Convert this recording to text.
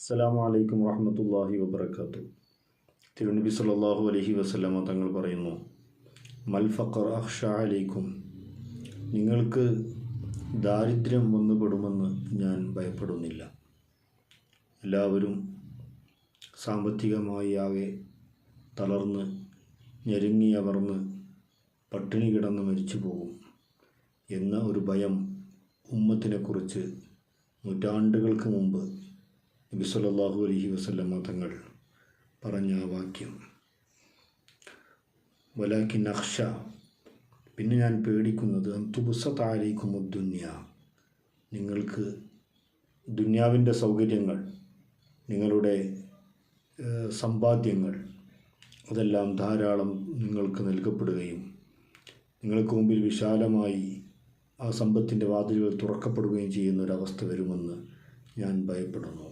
അസ്സലാമു അലൈക്കും വറഹ്മത്തുള്ളാഹി വബറകാതുഹു. തിരുനബി സല്ലല്ലാഹു അലൈഹി വസല്ലമ തങ്ങൾ പറയുന്നു, മൽ ഫഖർ അഖ്ഷ അലൈക്കും, നിങ്ങൾക്ക് ദാരിദ്ര്യം വന്നുപെടുമെന്ന് ഞാൻ ഭയപ്പെടുന്നില്ല. എല്ലാവരും സാമ്പത്തികമായി ആകെ തളർന്ന് ഞെരുങ്ങിയവർന്ന് പട്ടിണി കിടന്ന് മരിച്ചു പോകും എന്ന ഒരു ഭയം ഉമ്മത്തിനെക്കുറിച്ച് നൂറ്റാണ്ടുകൾക്ക് മുമ്പ് നബി സല്ലല്ലാഹു അലൈഹി വസല്ലമ തങ്ങൾ പറഞ്ഞ ആ വാക്യം, വലാകിൻ അഖ്ഷ, പിന്നെ ഞാൻ പേടിക്കുന്നത് തുബ്സത അലൈക്കുമുദ്ദുന്യ, നിങ്ങൾക്ക് ദുന്യാവിൻ്റെ സൗകര്യങ്ങൾ, നിങ്ങളുടെ സമ്പാദ്യങ്ങൾ അതെല്ലാം ധാരാളം നിങ്ങൾക്ക് നൽകപ്പെടുകയും നിങ്ങൾക്ക് മുമ്പിൽ വിശാലമായി ആ സമ്പത്തിൻ്റെ വാതിലുകൾ തുറക്കപ്പെടുകയും ചെയ്യുന്നൊരവസ്ഥ വരുമെന്ന് ഞാൻ ഭയപ്പെടുന്നു.